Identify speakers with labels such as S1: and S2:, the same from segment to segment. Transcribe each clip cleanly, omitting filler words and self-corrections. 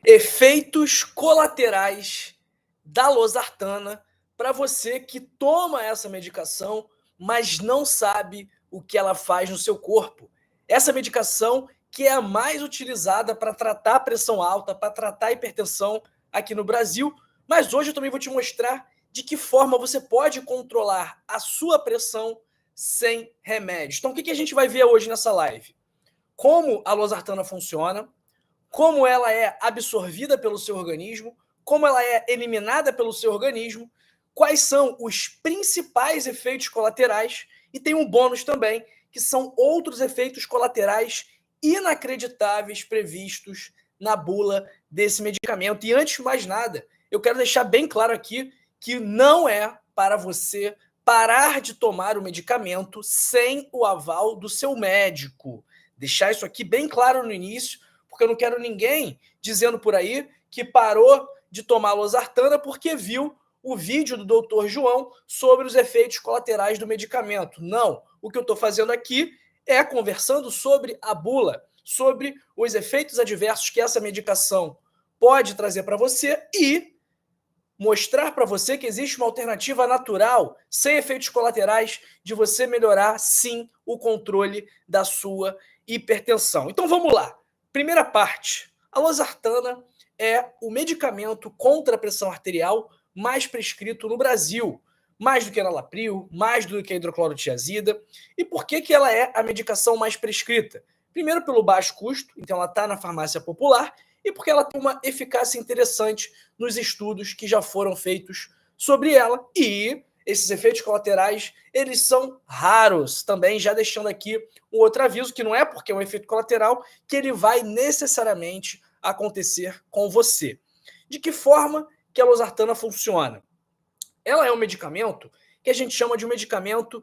S1: Efeitos colaterais da losartana para você que toma essa medicação, mas não sabe o que ela faz no seu corpo. Essa medicação que é a mais utilizada para tratar a pressão alta, para tratar a hipertensão aqui no Brasil, mas hoje eu também vou te mostrar de que forma você pode controlar a sua pressão sem remédios. Então, o que a gente vai ver hoje nessa live? Como a losartana funciona, como ela é absorvida pelo seu organismo, como ela é eliminada pelo seu organismo, quais são os principais efeitos colaterais e tem um bônus também, que são outros efeitos colaterais inacreditáveis previstos na bula desse medicamento. E antes de mais nada, eu quero deixar bem claro aqui que não é para você parar de tomar o medicamento sem o aval do seu médico. Deixar isso aqui bem claro no início, porque eu não quero ninguém dizendo por aí que parou de tomar losartana porque viu o vídeo do Dr. João sobre os efeitos colaterais do medicamento. Não, o que eu estou fazendo aqui é conversando sobre a bula, sobre os efeitos adversos que essa medicação pode trazer para você e mostrar para você que existe uma alternativa natural, sem efeitos colaterais, de você melhorar, sim, o controle da sua hipertensão. Então vamos lá. Primeira parte, a losartana é o medicamento contra a pressão arterial mais prescrito no Brasil, mais do que a enalapril, mais do que a hidroclorotiazida. E por que ela é a medicação mais prescrita? Primeiro, pelo baixo custo, então ela está na farmácia popular, e porque ela tem uma eficácia interessante nos estudos que já foram feitos sobre ela. E esses efeitos colaterais, eles são raros também, já deixando aqui um outro aviso, que não é porque é um efeito colateral que ele vai necessariamente acontecer com você. De que forma que a losartana funciona? Ela é um medicamento que a gente chama de um medicamento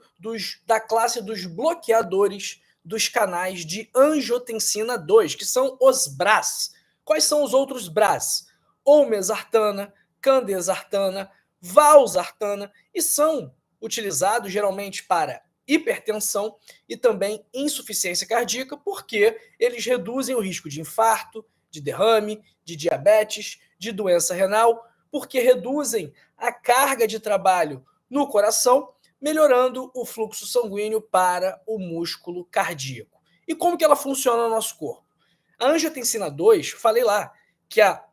S1: da classe dos bloqueadores dos canais de angiotensina 2, que são os BRAs. Quais são os outros BRAs? Olmesartana, candesartana, valsartana, e são utilizados geralmente para hipertensão e também insuficiência cardíaca, porque eles reduzem o risco de infarto, de derrame, de diabetes, de doença renal, porque reduzem a carga de trabalho no coração, melhorando o fluxo sanguíneo para o músculo cardíaco. E como que ela funciona no nosso corpo? A angiotensina 2, falei lá que a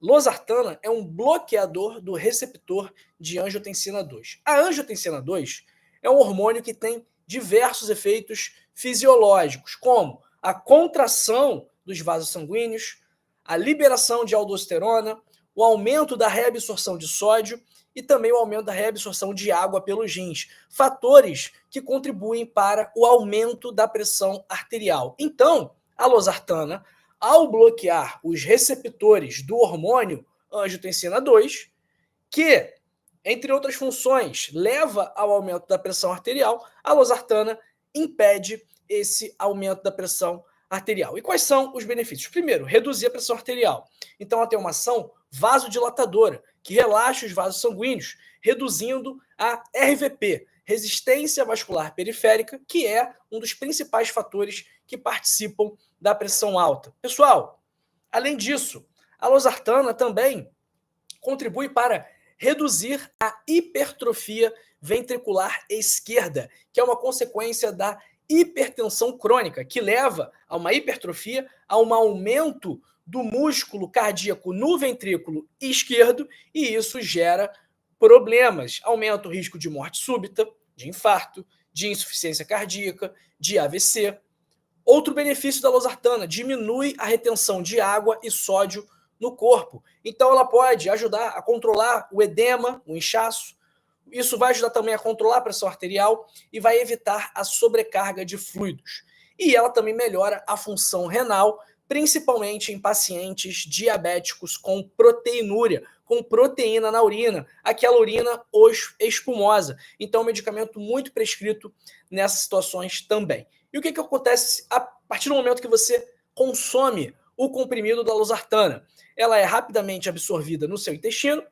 S1: losartana é um bloqueador do receptor de angiotensina 2. A angiotensina 2 é um hormônio que tem diversos efeitos fisiológicos, como a contração dos vasos sanguíneos, a liberação de aldosterona, o aumento da reabsorção de sódio e também o aumento da reabsorção de água pelos rins, fatores que contribuem para o aumento da pressão arterial. Então, a losartana, ao bloquear os receptores do hormônio angiotensina 2, que, entre outras funções, leva ao aumento da pressão arterial, a losartana impede esse aumento da pressão arterial. E quais são os benefícios? Primeiro, reduzir a pressão arterial. Então, ela tem uma ação vasodilatadora, que relaxa os vasos sanguíneos, reduzindo a RVP, resistência vascular periférica, que é um dos principais fatores que participam da pressão alta. Pessoal, além disso, a losartana também contribui para reduzir a hipertrofia ventricular esquerda, que é uma consequência da hipertensão crônica, que leva a uma hipertrofia, a um aumento do músculo cardíaco no ventrículo esquerdo, e isso gera problemas, aumenta o risco de morte súbita, de infarto, de insuficiência cardíaca, de AVC. Outro benefício da losartana, diminui a retenção de água e sódio no corpo. Então ela pode ajudar a controlar o edema, o inchaço. Isso vai ajudar também a controlar a pressão arterial e vai evitar a sobrecarga de fluidos. E ela também melhora a função renal, principalmente em pacientes diabéticos com proteinúria, com proteína na urina, aquela urina espumosa. Então é um medicamento muito prescrito nessas situações também. E o que acontece a partir do momento que você consome o comprimido da losartana? Ela é rapidamente absorvida no seu intestino,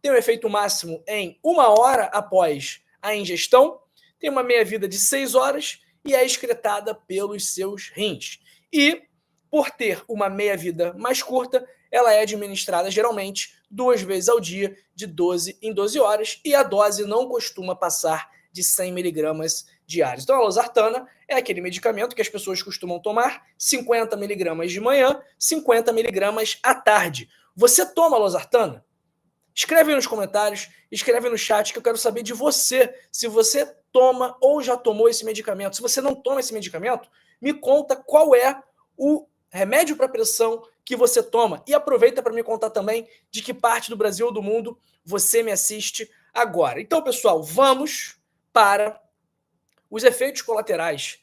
S1: tem um efeito máximo em 1 hora após a ingestão, tem uma meia-vida de 6 horas e é excretada pelos seus rins. E Por ter uma meia-vida mais curta, ela é administrada geralmente 2 vezes ao dia, de 12 em 12 horas, e a dose não costuma passar de 100 miligramas diários. Então, a losartana é aquele medicamento que as pessoas costumam tomar 50 miligramas de manhã, 50 miligramas à tarde. Você toma losartana? Escreve aí nos comentários, escreve no chat que eu quero saber de você, se você toma ou já tomou esse medicamento. Se você não toma esse medicamento, me conta qual é o remédio para pressão que você toma. E aproveita para me contar também de que parte do Brasil ou do mundo você me assiste agora. Então, pessoal, vamos para os efeitos colaterais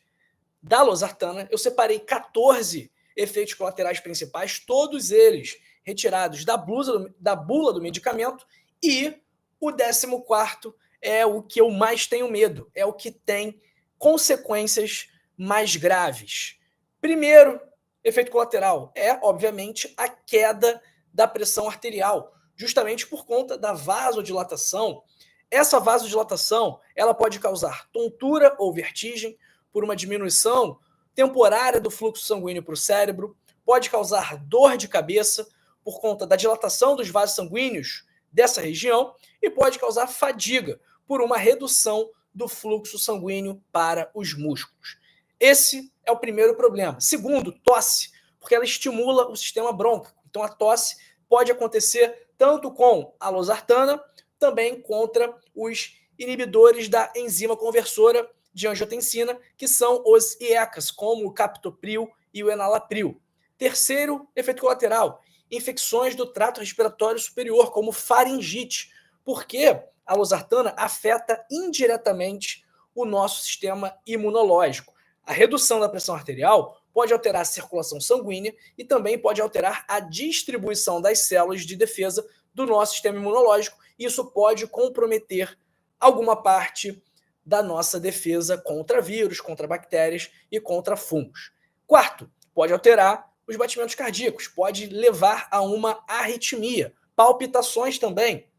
S1: da losartana. Eu separei 14 efeitos colaterais principais, todos eles retirados da bula do medicamento, e o 14º é o que eu mais tenho medo, é o que tem consequências mais graves. Primeiro efeito colateral é, obviamente, a queda da pressão arterial, justamente por conta da vasodilatação. Essa vasodilatação, ela pode causar tontura ou vertigem por uma diminuição temporária do fluxo sanguíneo para o cérebro, pode causar dor de cabeça por conta da dilatação dos vasos sanguíneos dessa região e pode causar fadiga por uma redução do fluxo sanguíneo para os músculos. Esse é o primeiro problema. Segundo, tosse, porque ela estimula o sistema brônquico. Então a tosse pode acontecer tanto com a losartana, também contra os inibidores da enzima conversora de angiotensina, que são os IECAs, como o captopril e o enalapril. Terceiro efeito colateral, infecções do trato respiratório superior, como faringite, porque a losartana afeta indiretamente o nosso sistema imunológico. A redução da pressão arterial pode alterar a circulação sanguínea e também pode alterar a distribuição das células de defesa do nosso sistema imunológico. Isso pode comprometer alguma parte da nossa defesa contra vírus, contra bactérias e contra fungos. Quarto, pode alterar os batimentos cardíacos, pode levar a uma arritmia, palpitações também.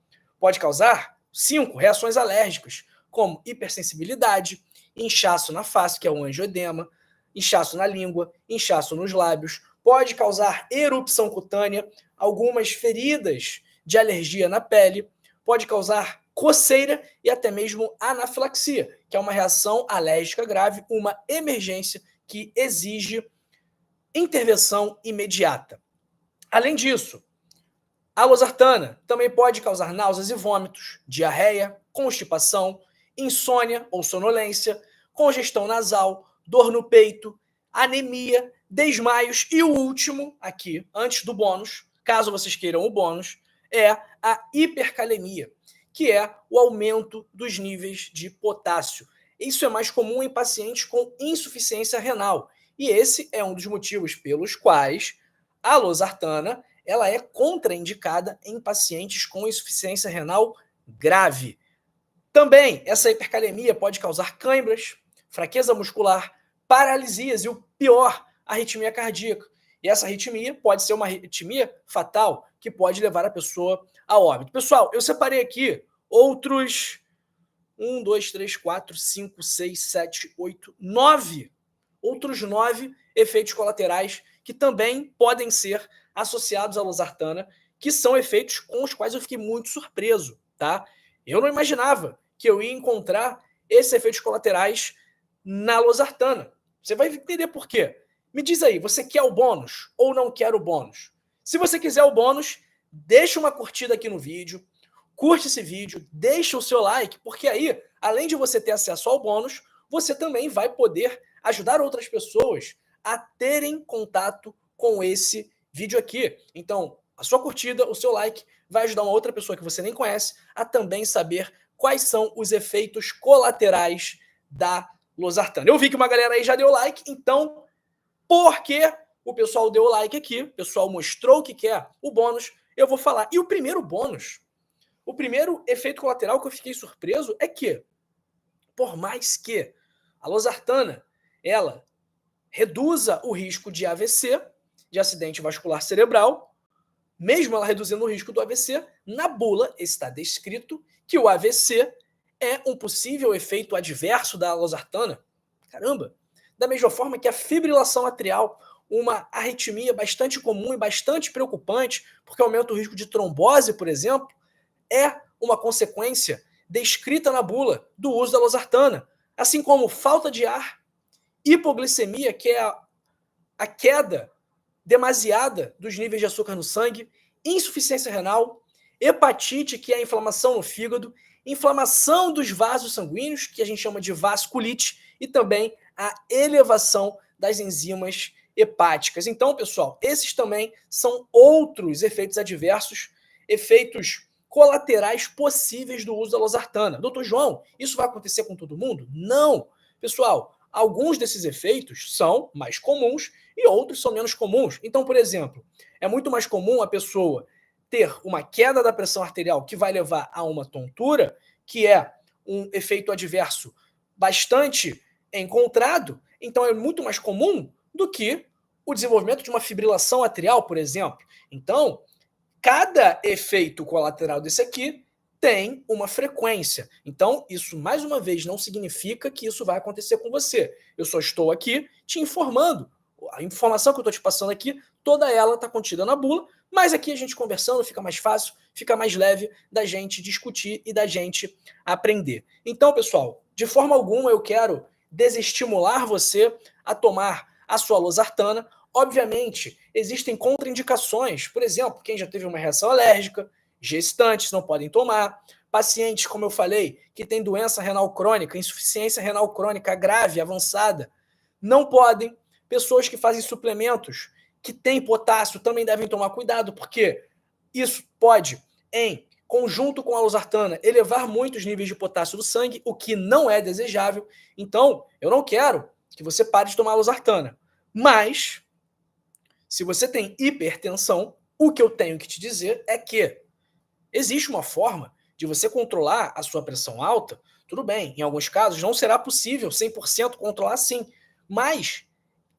S1: Pode causar 5 reações alérgicas, como hipersensibilidade, inchaço na face, que é o angioedema, inchaço na língua, inchaço nos lábios, pode causar erupção cutânea, algumas feridas de alergia na pele, pode causar coceira e até mesmo anafilaxia, que é uma reação alérgica grave, uma emergência que exige intervenção imediata. Além disso, a losartana também pode causar náuseas e vômitos, diarreia, constipação, insônia ou sonolência, congestão nasal, dor no peito, anemia, desmaios e o último, aqui, antes do bônus, caso vocês queiram o bônus, é a hipercalemia, que é o aumento dos níveis de potássio. Isso é mais comum em pacientes com insuficiência renal, e esse é um dos motivos pelos quais a losartana ela é contraindicada em pacientes com insuficiência renal grave. Também, essa hipercalemia pode causar câimbras, fraqueza muscular, paralisias e o pior, arritmia cardíaca. E essa arritmia pode ser uma arritmia fatal, que pode levar a pessoa a óbito. Pessoal, eu separei aqui outros 1, 2, 3, 4, 5, 6, 7, 8, 9. Outros 9 efeitos colaterais que também podem ser associados à losartana, que são efeitos com os quais eu fiquei muito surpreso, tá? Eu não imaginava que eu ia encontrar esses efeitos colaterais na losartana. Você vai entender por quê. Me diz aí, você quer o bônus ou não quer o bônus? Se você quiser o bônus, deixa uma curtida aqui no vídeo, curte esse vídeo, deixa o seu like, porque aí, além de você ter acesso ao bônus, você também vai poder ajudar outras pessoas a terem contato com esse vídeo aqui. Então, a sua curtida, o seu like, vai ajudar uma outra pessoa que você nem conhece a também saber quais são os efeitos colaterais da losartana. Eu vi que uma galera aí já deu like, então, porque o pessoal deu like aqui, o pessoal mostrou que quer o bônus, eu vou falar. E o primeiro bônus, o primeiro efeito colateral que eu fiquei surpreso é que, por mais que a losartana, ela reduza o risco de AVC, de acidente vascular cerebral, mesmo ela reduzindo o risco do AVC, na bula está descrito que o AVC é um possível efeito adverso da losartana. Caramba! Da mesma forma que a fibrilação atrial, uma arritmia bastante comum e bastante preocupante, porque aumenta o risco de trombose, por exemplo, é uma consequência descrita na bula do uso da losartana, assim como falta de ar, hipoglicemia, que é a queda demasiada dos níveis de açúcar no sangue, insuficiência renal, hepatite, que é a inflamação no fígado, inflamação dos vasos sanguíneos, que a gente chama de vasculite, e também a elevação das enzimas hepáticas. Então, pessoal, esses também são outros efeitos adversos, efeitos colaterais possíveis do uso da losartana. Doutor João, isso vai acontecer com todo mundo? Não. Pessoal, alguns desses efeitos são mais comuns e outros são menos comuns. Então, por exemplo, é muito mais comum a pessoa ter uma queda da pressão arterial que vai levar a uma tontura, que é um efeito adverso bastante encontrado, então é muito mais comum do que o desenvolvimento de uma fibrilação atrial, por exemplo. Então, cada efeito colateral desse aqui tem uma frequência. Então, isso, mais uma vez, não significa que isso vai acontecer com você. Eu só estou aqui te informando. A informação que eu estou te passando aqui, toda ela está contida na bula, mas aqui a gente conversando fica mais fácil, fica mais leve da gente discutir e da gente aprender. Então, pessoal, de forma alguma eu quero desestimular você a tomar a sua losartana. Obviamente, existem contraindicações. Por exemplo, quem já teve uma reação alérgica, gestantes não podem tomar, pacientes, como eu falei, que têm doença renal crônica, insuficiência renal crônica grave, avançada, não podem. Pessoas que fazem suplementos que têm potássio também devem tomar cuidado, porque isso pode, em conjunto com a losartana, elevar muito os níveis de potássio do sangue, o que não é desejável. Então, eu não quero que você pare de tomar a losartana. Mas, se você tem hipertensão, o que eu tenho que te dizer é que existe uma forma de você controlar a sua pressão alta. Tudo bem, em alguns casos não será possível 100% controlar sim, mas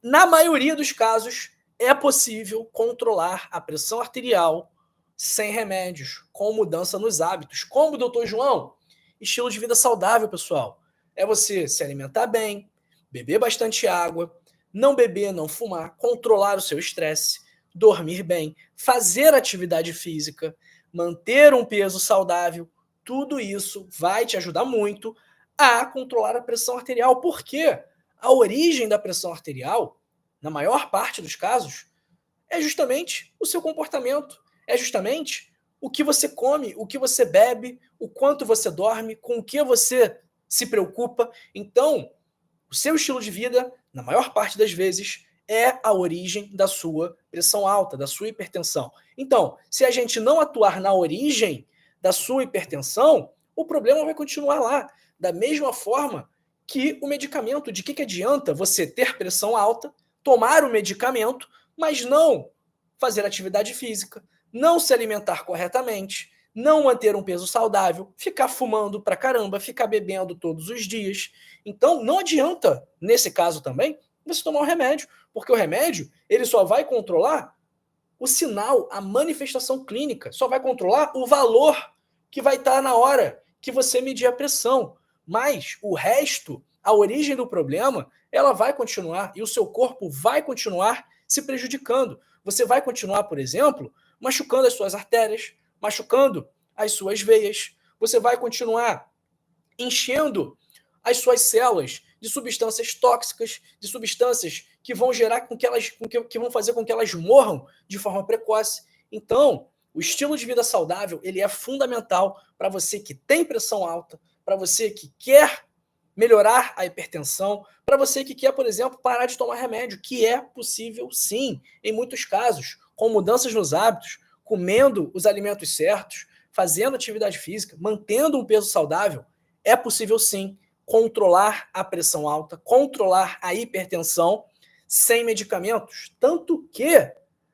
S1: na maioria dos casos é possível controlar a pressão arterial sem remédios, com mudança nos hábitos. Como, doutor João? Estilo de vida saudável, pessoal. É você se alimentar bem, beber bastante água, não beber, não fumar, controlar o seu estresse, dormir bem, fazer atividade física, manter um peso saudável. Tudo isso vai te ajudar muito a controlar a pressão arterial. Por quê? A origem da pressão arterial, na maior parte dos casos, é justamente o seu comportamento, é justamente o que você come, o que você bebe, o quanto você dorme, com o que você se preocupa. Então, o seu estilo de vida, na maior parte das vezes, é a origem da sua pressão alta, da sua hipertensão. Então, se a gente não atuar na origem da sua hipertensão, o problema vai continuar lá. Da mesma forma que o medicamento, de que adianta você ter pressão alta, tomar o medicamento, mas não fazer atividade física, não se alimentar corretamente, não manter um peso saudável, ficar fumando pra caramba, ficar bebendo todos os dias. Então, não adianta, nesse caso também, você tomar o remédio, porque o remédio ele só vai controlar o sinal, a manifestação clínica, só vai controlar o valor que vai estar na hora que você medir a pressão. Mas o resto, a origem do problema, ela vai continuar e o seu corpo vai continuar se prejudicando. Você vai continuar, por exemplo, machucando as suas artérias, machucando as suas veias. Você vai continuar enchendo as suas células de substâncias tóxicas, de substâncias que vão gerar que vão fazer com que elas morram de forma precoce. Então, o estilo de vida saudável, ele é fundamental para você que tem pressão alta, para você que quer melhorar a hipertensão, para você que quer, por exemplo, parar de tomar remédio, que é possível sim, em muitos casos, com mudanças nos hábitos, comendo os alimentos certos, fazendo atividade física, mantendo um peso saudável, é possível sim controlar a pressão alta, controlar a hipertensão sem medicamentos. Tanto que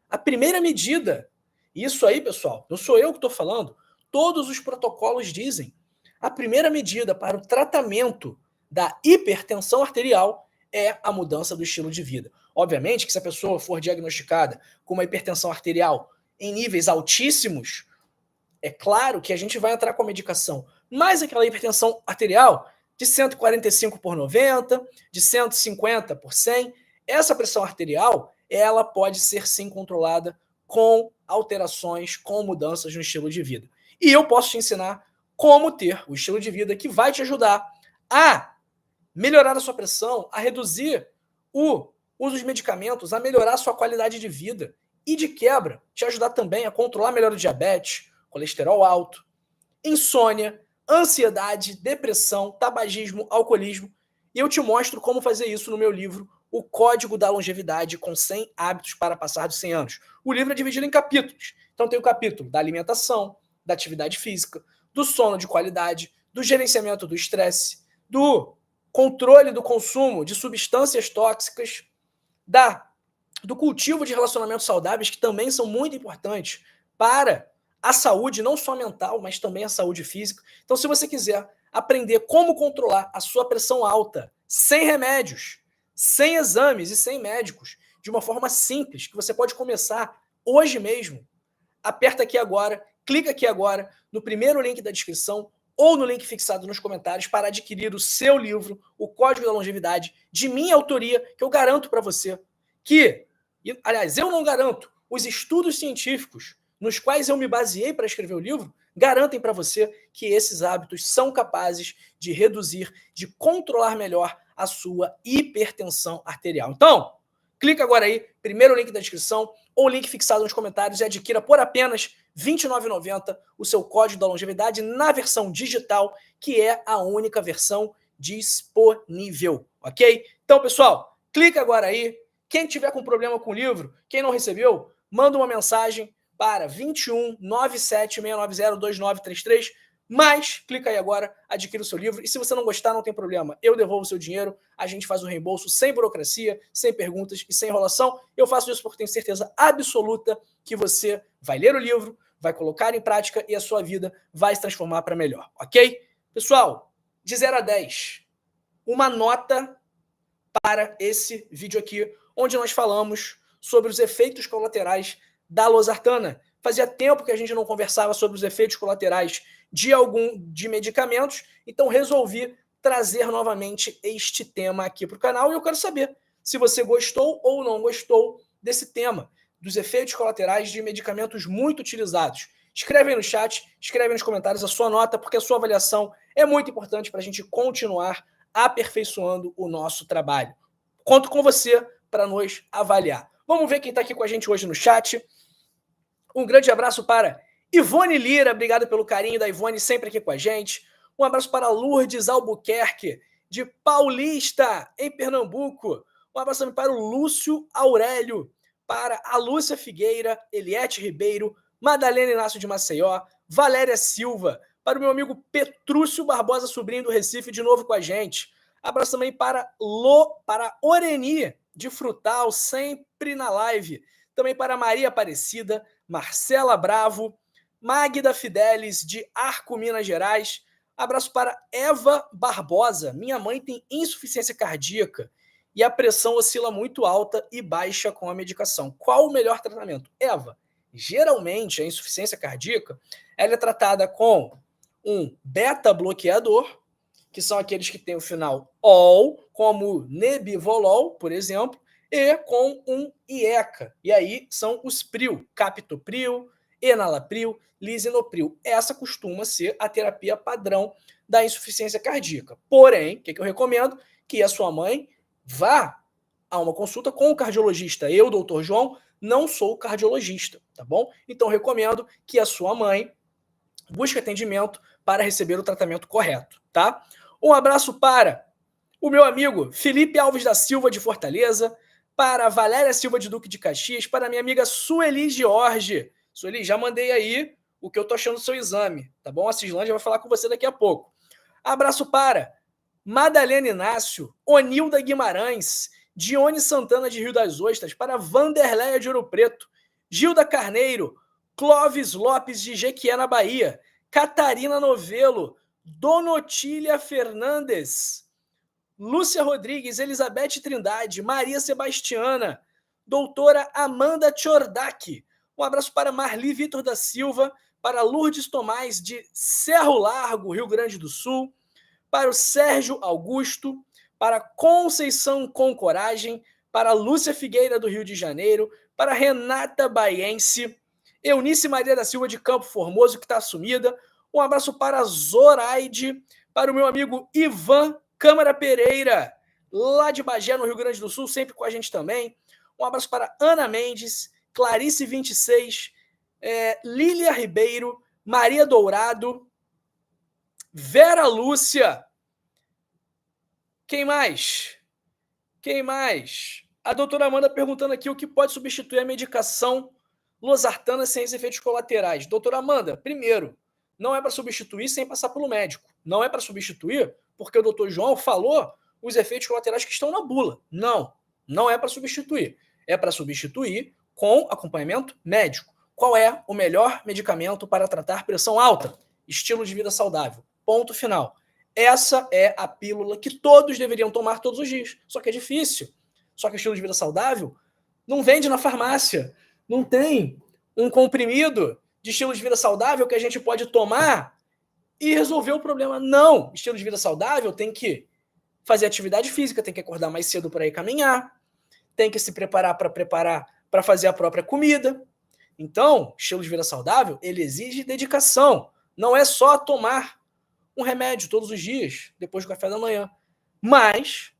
S1: a primeira medida, isso aí, pessoal, não sou eu que estou falando, todos os protocolos dizem, a primeira medida para o tratamento da hipertensão arterial é a mudança do estilo de vida. Obviamente que se a pessoa for diagnosticada com uma hipertensão arterial em níveis altíssimos, é claro que a gente vai entrar com a medicação, mas aquela hipertensão arterial de 145 por 90, de 150 por 100, essa pressão arterial, ela pode ser sim controlada com alterações, com mudanças no estilo de vida. E eu posso te ensinar como ter o estilo de vida que vai te ajudar a melhorar a sua pressão, a reduzir o uso dos medicamentos, a melhorar a sua qualidade de vida e, de quebra, te ajudar também a controlar melhor o diabetes, colesterol alto, insônia, ansiedade, depressão, tabagismo, alcoolismo. E eu te mostro como fazer isso no meu livro, O Código da Longevidade com 100 Hábitos para Passar dos 100 Anos. O livro é dividido em capítulos. Então tem o capítulo da alimentação, da atividade física, do sono de qualidade, do gerenciamento do estresse, do controle do consumo de substâncias tóxicas, do cultivo de relacionamentos saudáveis, que também são muito importantes para a saúde, não só mental, mas também a saúde física. Então, se você quiser aprender como controlar a sua pressão alta, sem remédios, sem exames e sem médicos, de uma forma simples, que você pode começar hoje mesmo, aperta aqui agora, clica aqui agora, no primeiro link da descrição, ou no link fixado nos comentários para adquirir o seu livro, O Código da Longevidade, de minha autoria, que eu garanto para você que, aliás, eu não garanto, os estudos científicos nos quais eu me baseei para escrever o livro, garantem para você que esses hábitos são capazes de reduzir, de controlar melhor a sua hipertensão arterial. Então, clica agora aí, primeiro link da descrição, ou link fixado nos comentários, e adquira por apenas R$ 29,90 o seu Código da Longevidade na versão digital, que é a única versão disponível, ok? Então, pessoal, clica agora aí. Quem tiver com problema com o livro, quem não recebeu, manda uma mensagem para 21 97 690 2933, mas clica aí agora, adquira o seu livro, e se você não gostar, não tem problema, eu devolvo o seu dinheiro, a gente faz o reembolso sem burocracia, sem perguntas e sem enrolação. Eu faço isso porque tenho certeza absoluta que você vai ler o livro, vai colocar em prática e a sua vida vai se transformar para melhor, ok? Pessoal, de 0 a 10, uma nota para esse vídeo aqui, onde nós falamos sobre os efeitos colaterais da losartana. Fazia tempo que a gente não conversava sobre os efeitos colaterais de medicamentos, então resolvi trazer novamente este tema aqui para o canal, e eu quero saber se você gostou ou não gostou desse tema, dos efeitos colaterais de medicamentos muito utilizados. Escreve aí no chat, escreve nos comentários a sua nota, porque a sua avaliação é muito importante para a gente continuar aperfeiçoando o nosso trabalho. Conto com você para nos avaliar. Vamos ver quem está aqui com a gente hoje no chat. Um grande abraço para Ivone Lira, obrigado pelo carinho da Ivone, sempre aqui com a gente. Um abraço para Lourdes Albuquerque, de Paulista, em Pernambuco. Um abraço também para o Lúcio Aurélio, para a Lúcia Figueira, Eliette Ribeiro, Madalena Inácio de Maceió, Valéria Silva, para o meu amigo Petrúcio Barbosa, sobrinho do Recife, de novo com a gente. Abraço também para Oreni, de Frutal, sempre na live. Também para Maria Aparecida, Marcela Bravo, Magda Fidelis, de Arco, Minas Gerais. Abraço para Eva Barbosa. Minha mãe tem insuficiência cardíaca e a pressão oscila muito alta e baixa com a medicação. Qual o melhor tratamento? Eva, geralmente a insuficiência cardíaca ela é tratada com um beta-bloqueador, que são aqueles que têm o final OL, como Nebivolol, por exemplo, e com um IECA. E aí são os PRIO, captopril, enalapril, lisinopril. Essa costuma ser a terapia padrão da insuficiência cardíaca. Porém, o que eu recomendo? Que a sua mãe vá a uma consulta com o cardiologista. Eu, doutor João, não sou cardiologista, tá bom? Então, recomendo que a sua mãe busque atendimento para receber o tratamento correto, tá? Um abraço para o meu amigo Felipe Alves da Silva, de Fortaleza, para a Valéria Silva de Duque de Caxias, para a minha amiga Sueli Jorge. Sueli, já mandei aí o que eu tô achando do seu exame, tá bom? A Cislândia vai falar com você daqui a pouco. Abraço para Madalena Inácio, Onilda Guimarães, Dione Santana de Rio das Ostras, para Vanderleia de Ouro Preto, Gilda Carneiro, Clóvis Lopes de Jequié, na Bahia, Catarina Novelo, Donotília Fernandes, Lúcia Rodrigues, Elizabeth Trindade, Maria Sebastiana, doutora Amanda Tchordak. Um abraço para Marli Vitor da Silva, para Lourdes Tomás, de Cerro Largo, Rio Grande do Sul, para o Sérgio Augusto, para Conceição com Coragem, para Lúcia Figueira, do Rio de Janeiro, para Renata Baiense, Eunice Maria da Silva de Campo Formoso, que está sumida. Um abraço para Zoraide, para o meu amigo Ivan Câmara Pereira, lá de Bagé, no Rio Grande do Sul, sempre com a gente também. Um abraço para Ana Mendes, Clarice26, Lília Ribeiro, Maria Dourado, Vera Lúcia. Quem mais? A doutora Amanda perguntando aqui o que pode substituir a medicação losartana sem os efeitos colaterais. Doutora Amanda, primeiro, não é para substituir sem passar pelo médico. Não é para substituir porque o doutor João falou os efeitos colaterais que estão na bula. Não é para substituir. É para substituir com acompanhamento médico. Qual é o melhor medicamento para tratar pressão alta? Estilo de vida saudável. Ponto final. Essa é a pílula que todos deveriam tomar todos os dias. Só que é difícil. Só que o estilo de vida saudável não vende na farmácia. Não tem um comprimido de estilo de vida saudável que a gente pode tomar e resolver o problema. Não. Estilo de vida saudável tem que fazer atividade física, tem que acordar mais cedo para ir caminhar, tem que se preparar para fazer a própria comida. Então, estilo de vida saudável, ele exige dedicação. Não é só tomar um remédio todos os dias, depois do café da manhã. Mas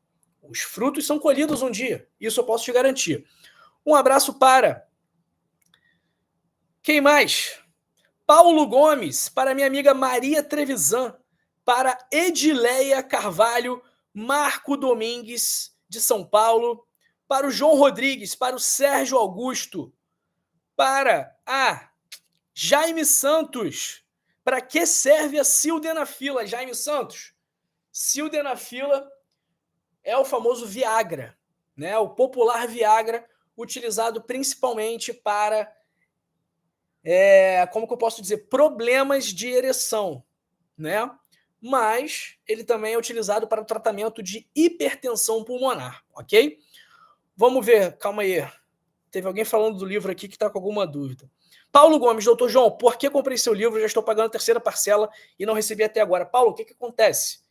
S1: os frutos são colhidos um dia. Isso eu posso te garantir. Um abraço para... Quem mais? Paulo Gomes, para minha amiga Maria Trevisan, para Edileia Carvalho, Marco Domingues, de São Paulo, para o João Rodrigues, para o Sérgio Augusto, para a Jaime Santos. Para que serve a sildenafila, Jaime Santos? Sildenafila é o famoso Viagra, né? O popular Viagra, utilizado principalmente para, como que eu posso dizer, problemas de ereção, né? Mas ele também é utilizado para o tratamento de hipertensão pulmonar, ok? Vamos ver, calma aí. Teve alguém falando do livro aqui que está com alguma dúvida. Paulo Gomes, doutor João, por que comprei seu livro? Já estou pagando a terceira parcela e não recebi até agora. Paulo, o que acontece?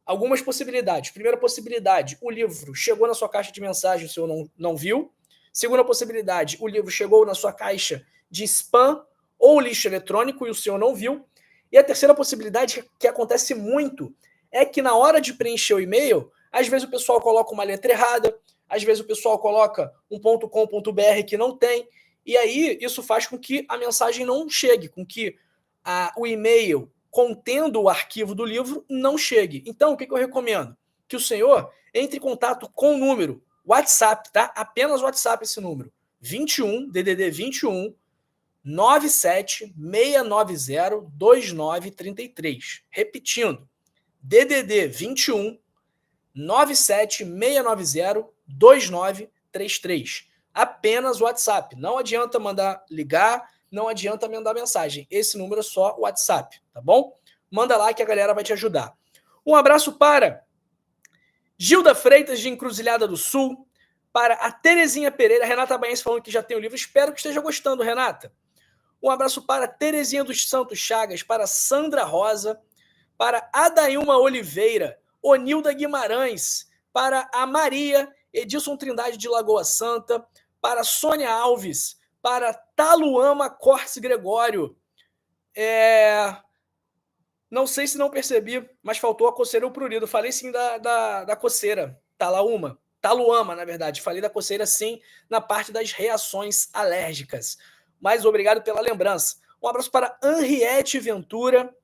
S1: Algumas possibilidades. Primeira possibilidade, o livro chegou na sua caixa de mensagem, o senhor não viu. Segunda possibilidade, o livro chegou na sua caixa de spam ou lixo eletrônico e o senhor não viu. E a terceira possibilidade, que acontece muito, é que na hora de preencher o e-mail, às vezes o pessoal coloca uma letra errada, às vezes o pessoal coloca um .com.br que não tem, e aí isso faz com que a mensagem não chegue, com que o e-mail contendo o arquivo do livro não chegue. Então, o que eu recomendo? Que o senhor entre em contato com o número WhatsApp, tá? Apenas WhatsApp esse número. 21, DDD 21, 976902933. Repetindo, DDD 21, 976902933. Apenas WhatsApp. Não adianta mandar ligar, não adianta mandar mensagem. Esse número é só WhatsApp, tá bom? Manda lá que a galera vai te ajudar. Um abraço para Gilda Freitas, de Encruzilhada do Sul, para a Terezinha Pereira, Renata Baense falando que já tem o livro. Espero que esteja gostando, Renata. Um abraço para Terezinha dos Santos Chagas, para Sandra Rosa, para Adailma Oliveira, Onilda Guimarães, para a Maria Edilson Trindade de Lagoa Santa, para Sônia Alves, para Taluama Corse Gregório. Não sei se não percebi, mas faltou a coceira ou prurido. Falei sim da coceira, Taluama, na verdade. Falei da coceira sim na parte das reações alérgicas. Mas obrigado pela lembrança. Um abraço para Henriette Ventura,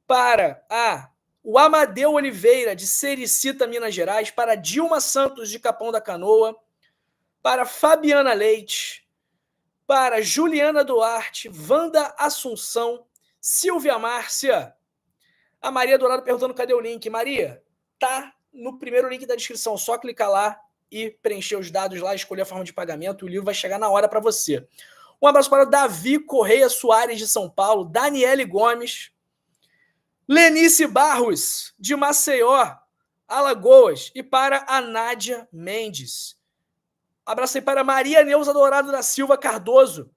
S1: para o Amadeu Oliveira, de Sericita, Minas Gerais, para Dilma Santos, de Capão da Canoa, para Fabiana Leite, para Juliana Duarte, Wanda Assunção, Silvia Márcia, a Maria Dourado perguntando cadê o link. Maria, tá no primeiro link da descrição, só clicar lá e preencher os dados lá, escolher a forma de pagamento, o livro vai chegar na hora para você. Um abraço para o Davi Correia Soares, de São Paulo, Daniele Gomes, Lenice Barros, de Maceió, Alagoas, e para a Nádia Mendes. Abraço aí para Maria Neuza Dourado da Silva Cardoso,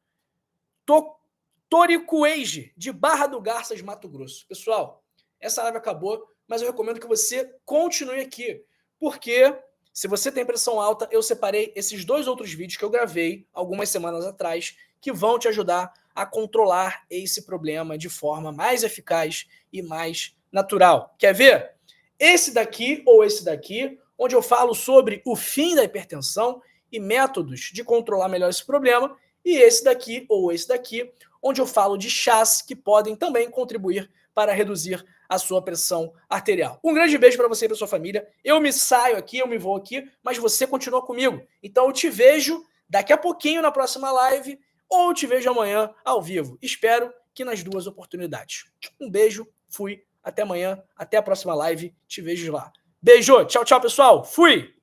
S1: Toricoeige, de Barra do Garças, Mato Grosso. Pessoal, essa live acabou, mas eu recomendo que você continue aqui, porque Se você tem pressão alta, eu separei esses 2 outros vídeos que eu gravei algumas semanas atrás, que vão te ajudar a controlar esse problema de forma mais eficaz e mais natural. Quer ver? Esse daqui ou esse daqui, onde eu falo sobre o fim da hipertensão e métodos de controlar melhor esse problema, e esse daqui ou esse daqui, onde eu falo de chás que podem também contribuir para reduzir a sua pressão arterial. Um grande beijo para você e para sua família. Eu me saio aqui, eu me vou aqui, mas você continua comigo. Então eu te vejo daqui a pouquinho na próxima live ou eu te vejo amanhã ao vivo. Espero que nas 2 oportunidades. Um beijo, fui, até amanhã, até a próxima live, te vejo lá. Beijo, tchau, tchau, pessoal. Fui!